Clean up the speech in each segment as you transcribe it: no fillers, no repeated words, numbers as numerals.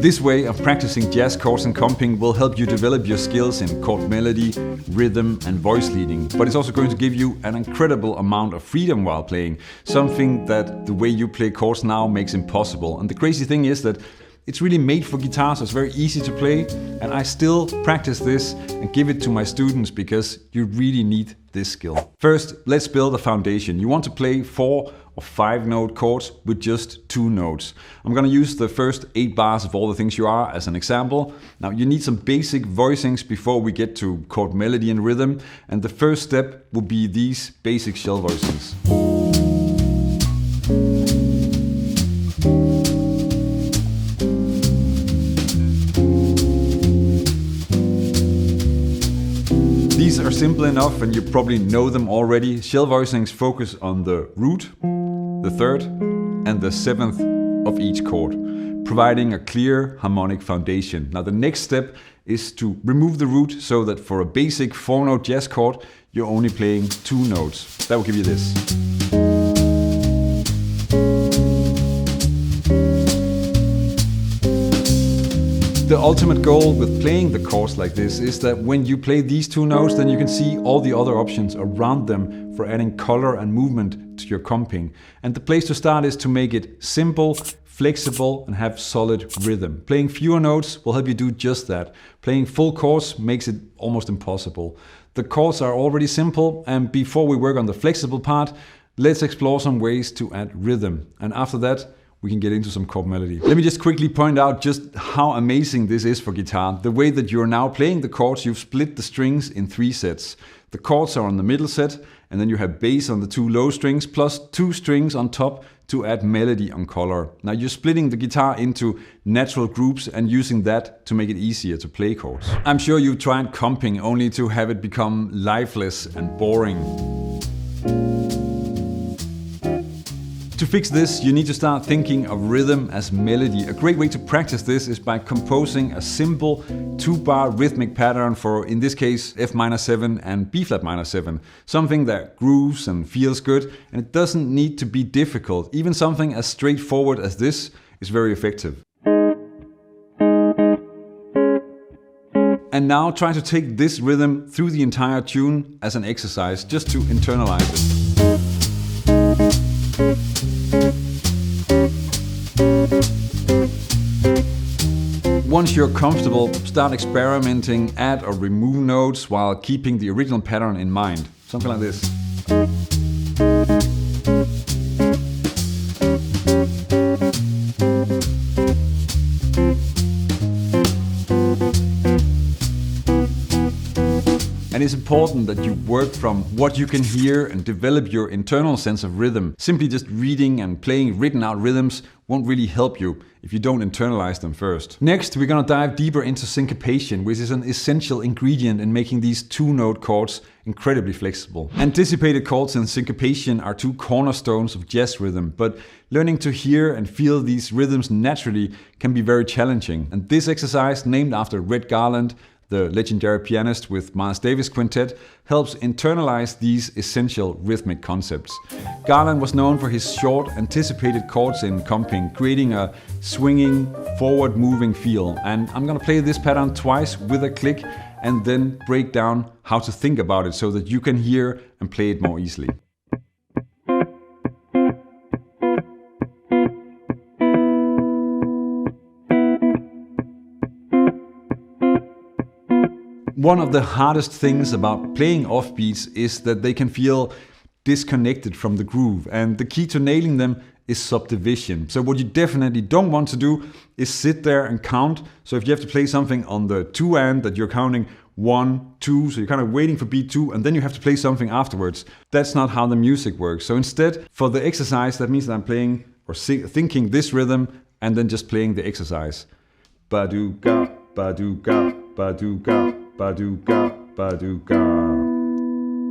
This way of practicing jazz chords and comping will help you develop your skills in chord melody, rhythm and voice leading, but it's also going to give you an incredible amount of freedom while playing, something that the way you play chords now makes impossible. And the crazy thing is that it's really made for guitar, so it's very easy to play, and I still practice this and give it to my students because you really need this skill. First, let's build a foundation. You want to play 4 or 5 note chords with just 2 notes. I'm gonna use the first 8 bars of All the Things You Are as an example. Now you need some basic voicings before we get to chord melody and rhythm, and the first step will be these basic shell voicings. These are simple enough and you probably know them already. Shell voicings focus on the root, the 3rd and the 7th of each chord, providing a clear harmonic foundation. Now the next step is to remove the root so that for a basic 4-note jazz chord, you're only playing 2 notes. That will give you this. The ultimate goal with playing the chords like this is that when you play these 2 notes, then you can see all the other options around them for adding color and movement to your comping. And the place to start is to make it simple, flexible and have solid rhythm. Playing fewer notes will help you do just that. Playing full chords makes it almost impossible. The chords are already simple, and before we work on the flexible part, let's explore some ways to add rhythm. And after that, we can get into some chord melody. Let me just quickly point out just how amazing this is for guitar. The way that you're now playing the chords, you've split the strings in 3 sets. The chords are on the middle set, and then you have bass on the 2 low strings, plus 2 strings on top to add melody and color. Now you're splitting the guitar into natural groups and using that to make it easier to play chords. I'm sure you've tried comping only to have it become lifeless and boring. To fix this, you need to start thinking of rhythm as melody. A great way to practice this is by composing a simple 2-bar rhythmic pattern for, in this case, F-7 and B-flat-7. Something that grooves and feels good, and it doesn't need to be difficult. Even something as straightforward as this is very effective. And now try to take this rhythm through the entire tune as an exercise, just to internalize it. Once you're comfortable, start experimenting, add or remove notes while keeping the original pattern in mind. Something like this. And it's important that you work from what you can hear and develop your internal sense of rhythm. Simply just reading and playing written out rhythms won't really help you if you don't internalize them first. Next, we're gonna dive deeper into syncopation, which is an essential ingredient in making these 2-note chords incredibly flexible. Anticipated chords and syncopation are 2 cornerstones of jazz rhythm, but learning to hear and feel these rhythms naturally can be very challenging. And this exercise, named after Red Garland, the legendary pianist with Miles Davis Quintet, helps internalize these essential rhythmic concepts. Garland was known for his short, anticipated chords in comping, creating a swinging, forward-moving feel. And I'm gonna play this pattern twice with a click and then break down how to think about it so that you can hear and play it more easily. One of the hardest things about playing offbeats is that they can feel disconnected from the groove, and the key to nailing them is subdivision. So what you definitely don't want to do is sit there and count. So if you have to play something on the 2 end that you're counting 1, 2, so you're kind of waiting for beat 2 and then you have to play something afterwards. That's not how the music works. So instead, for the exercise, that means that I'm playing or thinking this rhythm and then just playing the exercise. Ba-do-ga, ba-do-ga, ba-do-ga. Ba-do-ga, ba-do-ga.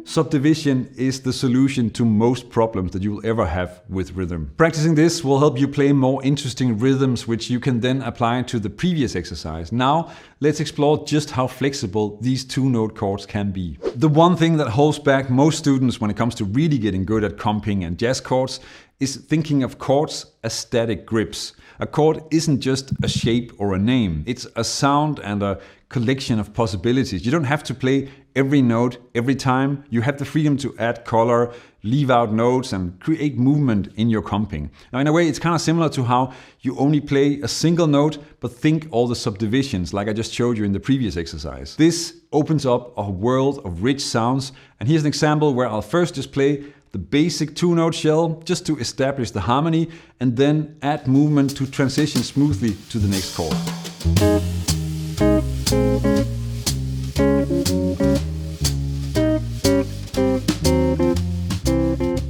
Subdivision is the solution to most problems that you will ever have with rhythm. Practicing this will help you play more interesting rhythms, which you can then apply to the previous exercise. Now, let's explore just how flexible these 2-note chords can be. The one thing that holds back most students when it comes to really getting good at comping and jazz chords is thinking of chords as static grips. A chord isn't just a shape or a name. It's a sound and a collection of possibilities. You don't have to play every note every time. You have the freedom to add color, leave out notes, and create movement in your comping. Now, in a way, it's kind of similar to how you only play a single note, but think all the subdivisions, like I just showed you in the previous exercise. This opens up a world of rich sounds. And here's an example where I'll first just play the basic 2-note shell just to establish the harmony, and then add movement to transition smoothly to the next chord.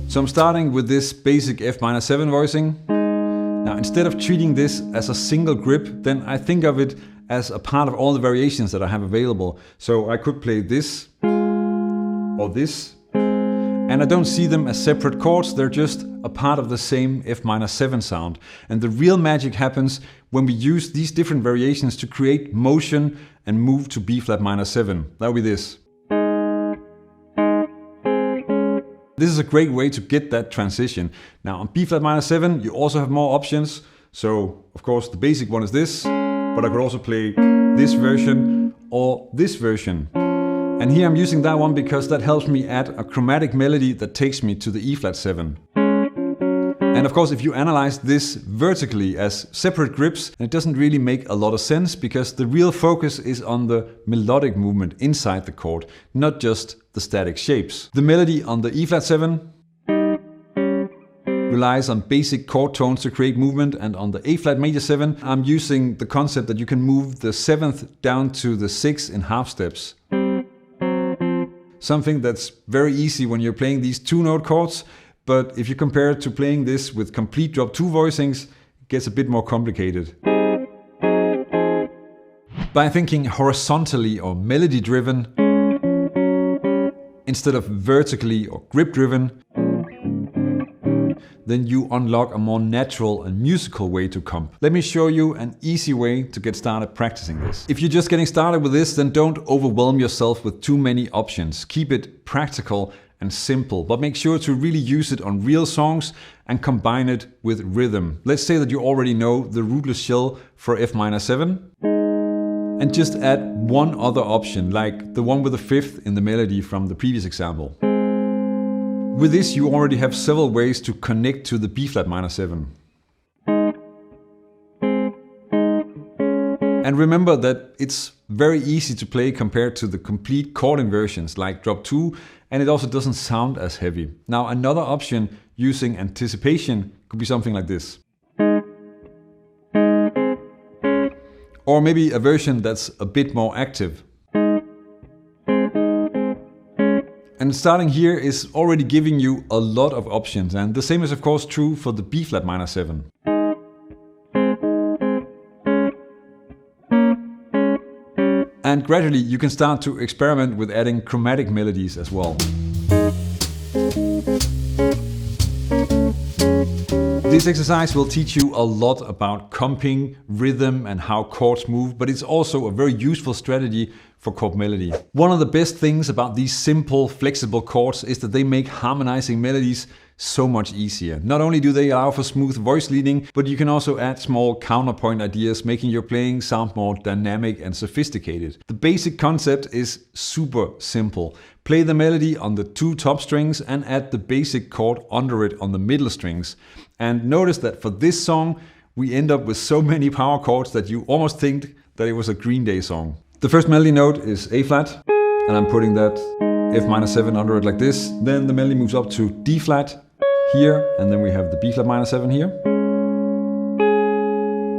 So I'm starting with this basic F-7 voicing. Now, instead of treating this as a single grip, then I think of it as a part of all the variations that I have available. So I could play this or this, and I don't see them as separate chords. They're just a part of the same F-7 sound. And the real magic happens when we use these different variations to create motion and move to B-7. That would be this. This is a great way to get that transition. Now on B-7, you also have more options. So of course the basic one is this, but I could also play this version or this version. And here I'm using that one because that helps me add a chromatic melody that takes me to the E-7. And of course, if you analyze this vertically as separate grips, then it doesn't really make a lot of sense, because the real focus is on the melodic movement inside the chord, not just the static shapes. The melody on the E-7 relies on basic chord tones to create movement, and on the A-flat major 7, I'm using the concept that you can move the 7th down to the 6th in half steps. Something that's very easy when you're playing these 2-note chords. But if you compare it to playing this with complete drop 2 voicings, it gets a bit more complicated. By thinking horizontally or melody driven instead of vertically or grip driven, then you unlock a more natural and musical way to comp. Let me show you an easy way to get started practicing this. If you're just getting started with this, then don't overwhelm yourself with too many options. Keep it practical and simple, but make sure to really use it on real songs and combine it with rhythm. Let's say that you already know the rootless shell for F-7, and just add one other option, like the one with the 5th in the melody from the previous example. With this, you already have several ways to connect to the B-7. And remember that it's very easy to play compared to the complete chord inversions like drop 2, and it also doesn't sound as heavy. Now, another option using anticipation could be something like this. Or maybe a version that's a bit more active. And starting here is already giving you a lot of options, and the same is of course true for the B-7. And gradually you can start to experiment with adding chromatic melodies as well. This exercise will teach you a lot about comping, rhythm, and how chords move, but it's also a very useful strategy for chord melody. One of the best things about these simple, flexible chords is that they make harmonizing melodies so much easier. Not only do they allow for smooth voice leading, but you can also add small counterpoint ideas, making your playing sound more dynamic and sophisticated. The basic concept is super simple. Play the melody on the 2 top strings and add the basic chord under it on the middle strings. And notice that for this song, we end up with so many power chords that you almost think that it was a Green Day song. The first melody note is A-flat, and I'm putting that F-7 under it like this. Then the melody moves up to D-flat here, and then we have the B-7 here.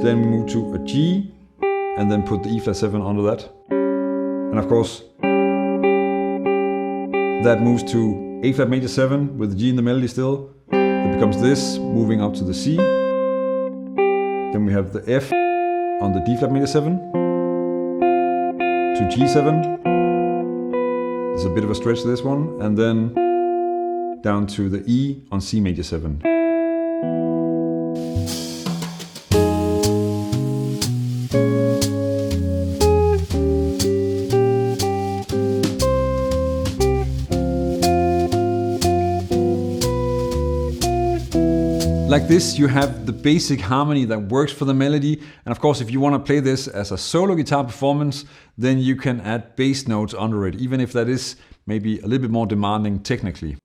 Then we move to a G, and then put the E-7 under that. And of course, that moves to A-flat major 7 with the G in the melody still. It becomes this, moving up to the C. Then we have the F on the D-flat major 7 to G7. There's a bit of a stretch to this one, and then down to the E on C major 7. Like this, you have the basic harmony that works for the melody. And of course, if you want to play this as a solo guitar performance, then you can add bass notes under it, even if that is maybe a little bit more demanding technically.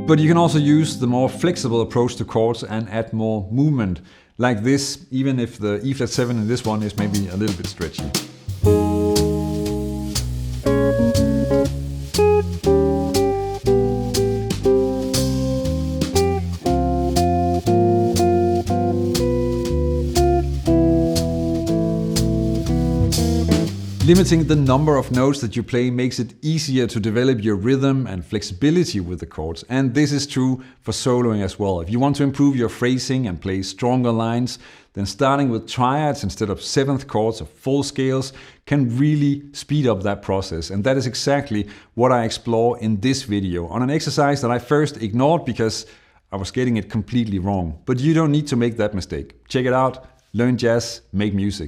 But you can also use the more flexible approach to chords and add more movement, like this, even if the E flat 7 in this one is maybe a little bit stretchy. Limiting the number of notes that you play makes it easier to develop your rhythm and flexibility with the chords. And this is true for soloing as well. If you want to improve your phrasing and play stronger lines, then starting with triads instead of seventh chords or full scales can really speed up that process. And that is exactly what I explore in this video on an exercise that I first ignored because I was getting it completely wrong. But you don't need to make that mistake. Check it out, learn jazz, make music.